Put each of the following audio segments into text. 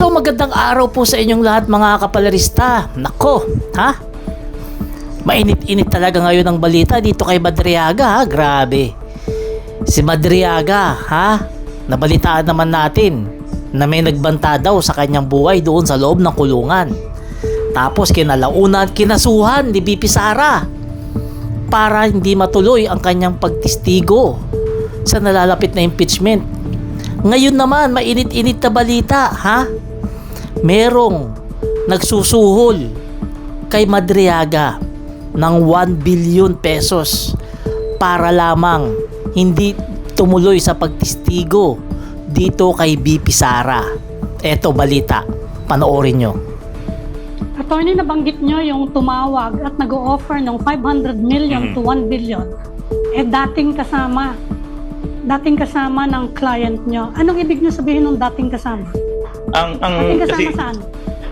Hello, magandang araw po sa inyong lahat mga kapalarista. Nako, ha? Mainit-init talaga ngayon ang balita dito kay Madriaga, ha? Grabe. Si Madriaga, ha? Nabalitaan naman natin na may nagbanta daw sa kanyang buhay doon sa loob ng kulungan. Tapos kinalaunan, kinasuhan ni BP Sara para hindi matuloy ang kanyang pagtistigo sa nalalapit na impeachment. Ngayon naman, mainit-init na balita, ha? Merong nagsusuhol kay Madriaga ng 1 billion pesos para lamang hindi tumuloy sa pagtistigo dito kay BP Sara. Eto balita, panoorin nyo. Attorney, nabanggit nyo yung tumawag at nag-o-offer ng 500 million to 1 billion. Dating kasama ng client nyo. Anong ibig nyo sabihin ng dating kasama? Dating kasama kasi, saan?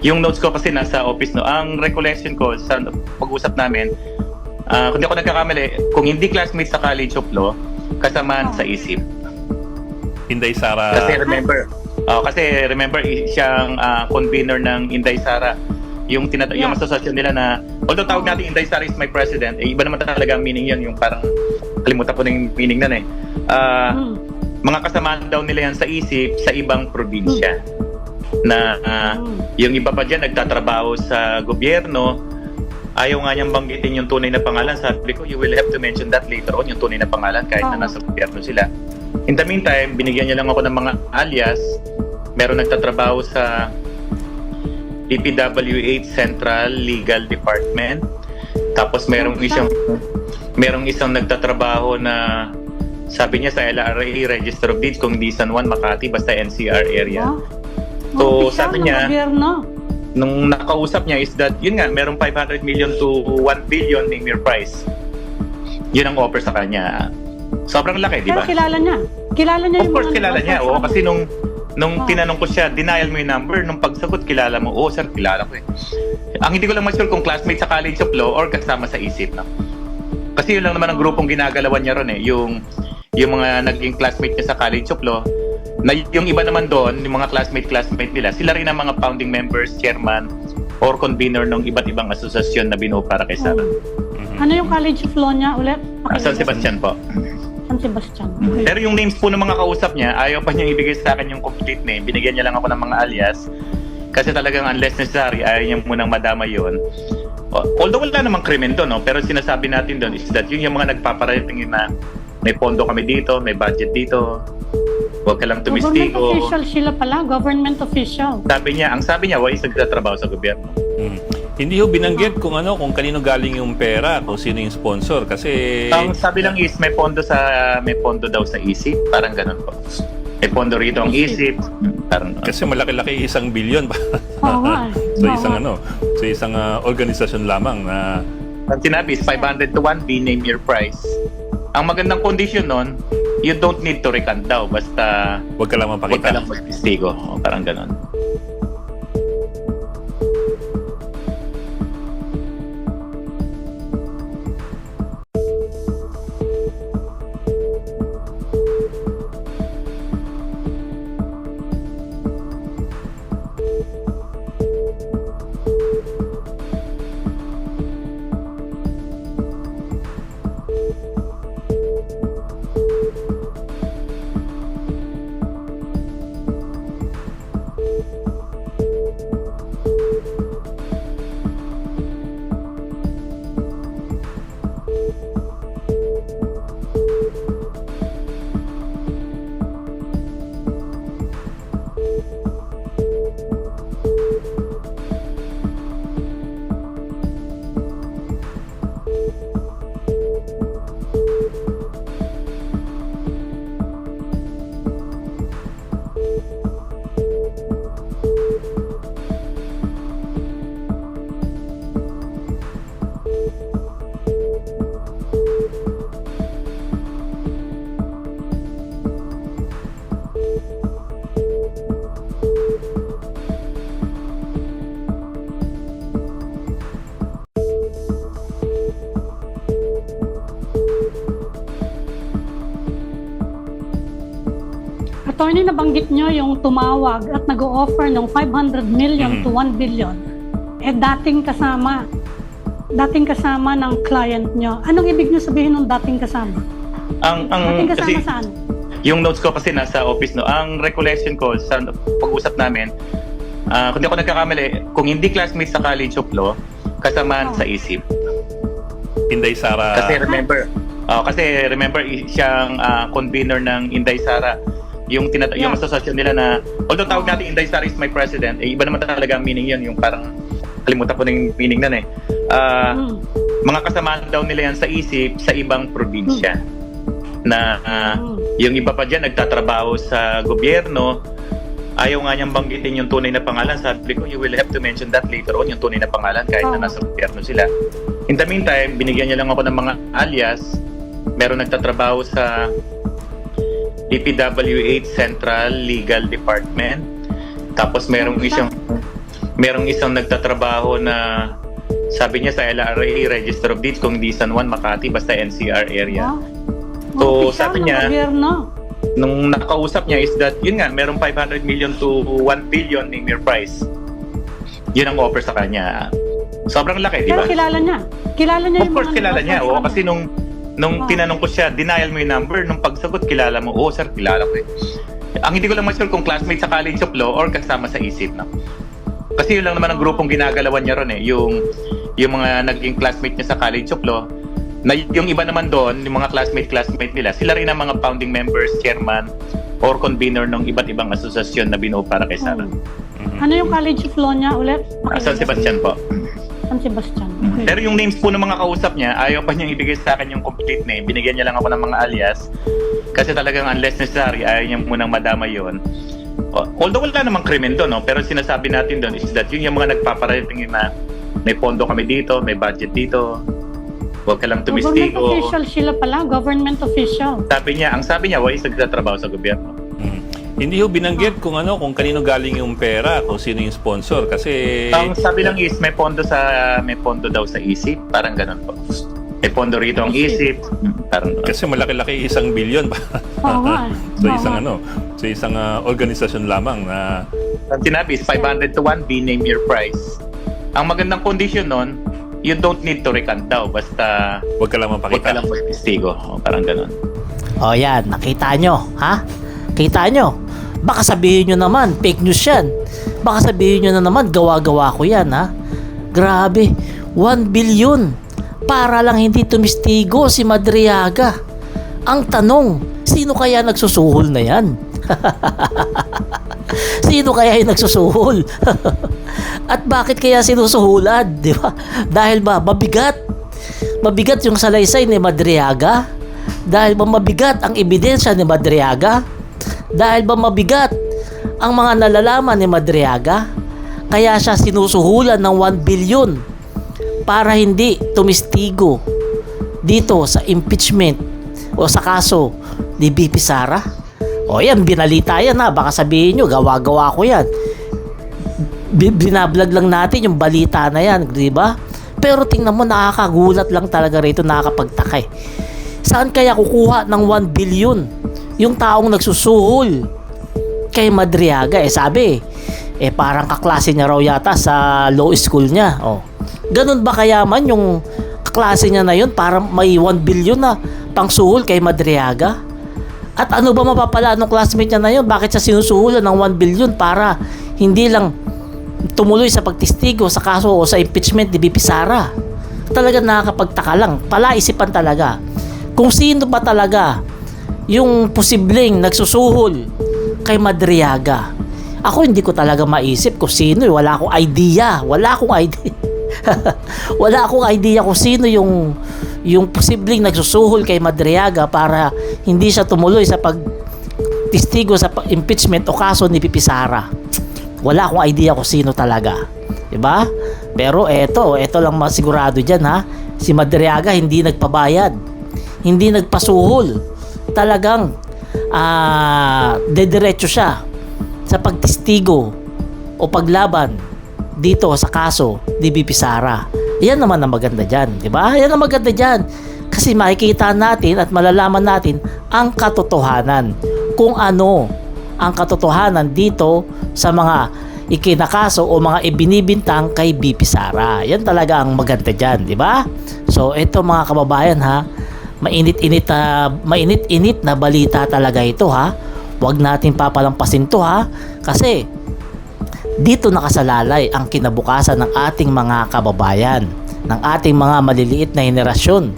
yung notes ko kasi nasa office, no. Ang recollection ko sa pag-usap namin, kung di ako nagkakamali, kung hindi classmates sa College of Law, kasamaan sa ISIP. Inday Sara. Kasi remember siyang convener ng Inday Sara. Yung asosasyon nila na, although tawag natin Inday Sara is my president, iba naman talaga ang meaning yan, yung parang kalimutan ko na yung meaning nun eh. Mga kasamaan daw nila yan sa ISIP sa ibang probinsya. Na yung iba pa dyan nagtatrabaho sa gobyerno, ayaw nga niyang banggitin yung tunay na pangalan. Sabi ko, you will have to mention that later on, yung tunay na pangalan kahit na nasa gobyerno sila. In the meantime, binigyan niya lang ako ng mga alias. Meron nagtatrabaho sa DPWH Central Legal Department. Tapos merong isang nagtatrabaho na sabi niya sa LRA Register of Deeds, kung hindi San Juan, Makati, basta NCR area. So sabi niya, nung nakausap niya is that, yun nga, merong 500 million to 1 billion name your price. Yun ang offer sa kanya. Sobrang laki, di ba? Pero kilala niya. Kilala niya of course, kilala niya. Oo, kasi nung tinanong ko siya, denial mo yung number. Nung pagsagot, kilala mo. Oo, sir, kilala ko eh. Ang hindi ko lang ma-sure kung classmate sa College of Law or kasama sa ISIP. No? Kasi yun lang naman ang grupong ginagalawan niya ron eh. Yung mga naging classmate niya sa College of Law, na yung iba naman doon, yung mga classmate nila, sila rin ang mga founding members, chairman, or convener ng iba't ibang asosasyon na binuo para kay Sara. Ano yung College of Law niya ulit? San Sebastian po. San Sebastian. Pero yung names po ng mga kausap niya, ayaw pa niya ibigay sa akin yung complete name. Binigyan niya lang ako ng mga alias. Kasi talagang unless necessary, ayaw niya munang madama yun. Although wala namang krimen doon, no? Pero sinasabi natin doon is that yung mga nagpaparating na may pondo kami dito, may budget dito, huwag ka lang tumistigo. Government official sila pala, government official. Ang sabi niya, why is nagtatrabaho sa gobyerno? Hindi ho binanggit kung kanino galing yung pera, kung sino yung sponsor kasi Ang sabi lang is may pondo daw sa ISIP, parang ganun po. May pondo rito ang ISIP, parang kasi malaki-laki 1 billion ba? So isang organisasyon lamang na ang sinabi is 500 to 1 B, name your price. Ang magandang condition nun, you don't need to recant daw, basta wag ka lang huwag mapakita. ka lang magtistigo. Parang ganun. Attorney, nabanggit nyo yung tumawag at nag-o-offer ng 500 million to 1 billion. Dating kasama ng client nyo. Anong ibig nyo sabihin ng dating kasama? Dating kasama kasi, saan? yung notes ko kasi nasa office, no. Ang recollection ko sa pag-usap namin, kung di ako nagkakamali, kung hindi classmates sa College of Law, kasamaan sa ISIP. Inday Sara. Kasi remember siyang convener ng Inday Sara. Yung asosasyon nila na, although tawag natin Inday Sara is my president, iba naman talaga ang meaning yun, yung parang kalimutan ko na yung meaning nun eh. Mga kasamaan daw nila yan sa ISIP sa ibang probinsya. Na yung iba pa dyan nagtatrabaho sa gobyerno, ayaw nga niyang banggitin yung tunay na pangalan. Sabi ko, you will have to mention that later on, yung tunay na pangalan kahit na nasa gobyerno sila. In the meantime, binigyan niya lang ako ng mga alias. Meron nagtatrabaho sa DPWH Central Legal Department. Tapos merong isang nagtatrabaho na sabi niya sa LRA Register of Deeds, kung hindi San Juan, Makati, basta NCR area. So sabi niya, nung nakausap niya is that, yun nga, merong 500 million to 1 billion name your price. Yun ang offer sa kanya. Sobrang laki, di ba? Pero kilala niya. Kilala niya Of course, kilala niya. Oo, kasi nung tinanong ko siya, denial mo yung number. Nung pagsagot, kilala mo. Oo, sir, kilala ko eh. Ang hindi ko lang ma-sure kung classmate sa College of Law or kasama sa ISIP, no? Kasi yun lang naman ang grupong ginagalawan niya ron eh. Yung mga naging classmate niya sa College of Law, na yung iba naman doon, yung mga classmate nila, sila rin ang mga founding members, chairman, or convener ng iba't ibang asosasyon na binuo para kay Sara. Ano yung College of Law niya ulit? San Sebastian po. San Sebastian. Okay. Pero yung names po ng mga kausap niya, ayaw pa niyang ibigay sa akin yung complete name. Binigyan niya lang ako ng mga alias. Kasi talagang unless necessary, ayaw niya munang madama yun. Although wala namang krimen doon, no? Pero sinasabi natin doon is that yun yung mga nagpaparating na may pondo kami dito, may budget dito. Huwag ka lang tumistigo. Government official sila pala, government official. Ang sabi niya, why is nagtatrabaho sa gobyerno? Hindi ho binanggit kung kanino galing yung pera, kung sino yung sponsor kasi Ang sabi lang is may pondo daw sa ISIP, parang ganun po. May pondo rito ang ISIP, parang kasi malaki-laki 1 billion Oo nga. sa isang organisasyon lamang na ang sinabi is 500 to 1 B, name your price. Ang magandang condition nun, you don't need to recant daw, basta wag ka lang huwag mapakita. ka lang magtistigo. Parang ganun. O yan, nakita nyo, ha? Kita nyo? Baka sabihin nyo naman, fake news yan. Baka sabihin nyo na naman, gawa-gawa ko yan, ha? Grabe, 1 billion. Para lang hindi tumistigo si Madriaga. Ang tanong, sino kaya nagsusuhol na yan? Sino kaya yung nagsusuhol? At bakit kaya sinusuhulan? Di ba? Dahil ba, mabigat? Mabigat yung salaysay ni Madriaga? Dahil ba mabigat ang ebidensya ni Madriaga? Dahil ba mabigat ang mga nalalaman ni Madriaga? Kaya siya sinusuhulan ng 1 billion para hindi tumistigo dito sa impeachment o sa kaso ni BP Sara. O yan, binalita yan ha. Baka sabihin nyo, gawa-gawa ko yan. Binablog lang natin yung balita na yan, di ba? Pero tingnan mo, nakakagulat lang talaga rito, nakakapagtaka eh. Saan kaya kukuha ng 1 billion yung taong nagsusuhol kay Madriaga? Sabi, parang kaklase niya raw yata sa law school niya. Ganun ba kayaman yung kaklase niya na yun para may 1 billion na pangsuhol kay Madriaga? At ano ba mapapala ng classmate niya na yun? Bakit siya sinusuhulan ng 1 billion para hindi lang tumuloy sa pagtistigo sa kaso o sa impeachment ni BP Sara? Talagang nakakapagtaka lang. Palaisipan talaga kung sino ba talaga yung posibleng nagsusuhol kay Madriaga. Ako hindi ko talaga maisip kung sino. Wala akong idea. Wala akong idea kung sino yung posibleng nagsusuhol kay Madriaga para hindi siya tumuloy sa pagtistigo sa impeachment o kaso ni BP Sara. Wala akong idea kung sino talaga. Diba? Pero eto lang masigurado dyan ha. Si Madriaga hindi nagpabayad. Hindi nagpasuhol. Talagang dediretso siya sa pagtistigo o paglaban dito sa kaso ni BP Sara. Yan naman ang maganda dyan, di ba? Yan ang maganda dyan. Kasi makikita natin at malalaman natin ang katotohanan kung ano ang katotohanan dito sa mga ikinakaso o mga ibinibintang kay BP Sara. Yan talaga ang maganda dyan, di ba? So ito mga kababayan ha, mainit-init na balita talaga ito ha. Huwag natin papalampasin to ha, kasi dito nakasalalay ang kinabukasan ng ating mga kababayan, ng ating mga maliliit na henerasyon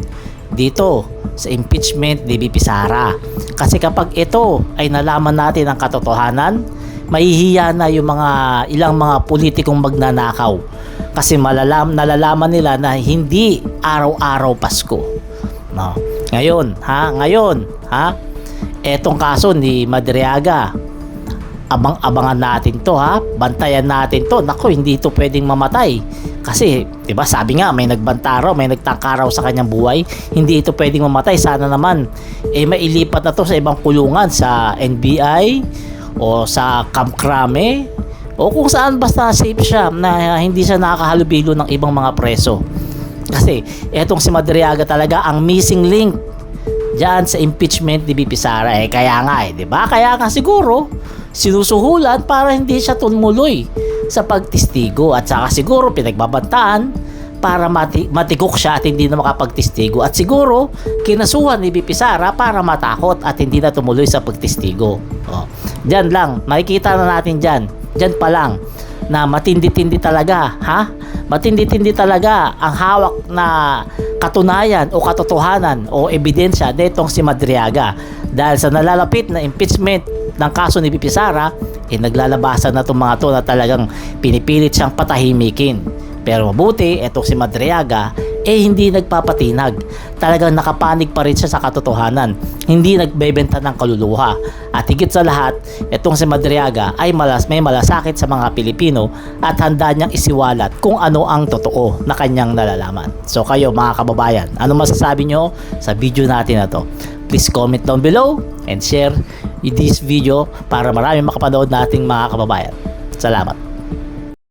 dito sa impeachment ni BP Sara. Kasi kapag ito ay nalaman natin ang katotohanan, mahihiya na yung ilang mga politikong magnanakaw, kasi nalalaman nila na hindi araw-araw Pasko, no? Ngayon ha, etong kaso ni Madriaga, abangan natin to ha, bantayan natin to. Nako, hindi to pwedeng mamatay, kasi 'di ba sabi nga may nagbanta raw, may nagtaka raw sa kanyang buhay. Hindi ito pwedeng mamatay. Sana naman mailipat na to sa ibang kulungan, sa NBI o sa Camp Crame o kung saan, basta safe siya na hindi siya nakakahalubilo ng ibang mga preso. Kasi etong si Madriaga talaga ang missing link diyan sa impeachment ni BP Sara. Kaya nga 'di ba? Kaya nga siguro sinusuhulan para hindi siya tumuloy sa pagtistigo, at saka siguro pinagbabantaan para matikok siya at hindi na makapagtistigo, at siguro kinasuhan ni BP Sara para matakot at hindi na tumuloy sa pagtistigo. Diyan lang, makikita na natin diyan pa lang na matindi-tindi talaga ha, matindi-tindi talaga ang hawak na katunayan o katotohanan o ebidensya nitong si Madriaga, dahil sa nalalapit na impeachment ng kaso ni BP Sara, naglalabasan na itong mga to na talagang pinipilit siyang patahimikin. Pero mabuti, etong si Madriaga hindi nagpapatinag. Talagang nakapanig pa rin siya sa katotohanan. Hindi nagbebenta ng kaluluha. At higit sa lahat, etong si Madriaga ay may malasakit sa mga Pilipino at handa niyang isiwalat kung ano ang totoo na kanyang nalalaman. So kayo mga kababayan, ano masasabi nyo sa video natin na to? Please comment down below and share this video para marami makapanood nating mga kababayan. Salamat.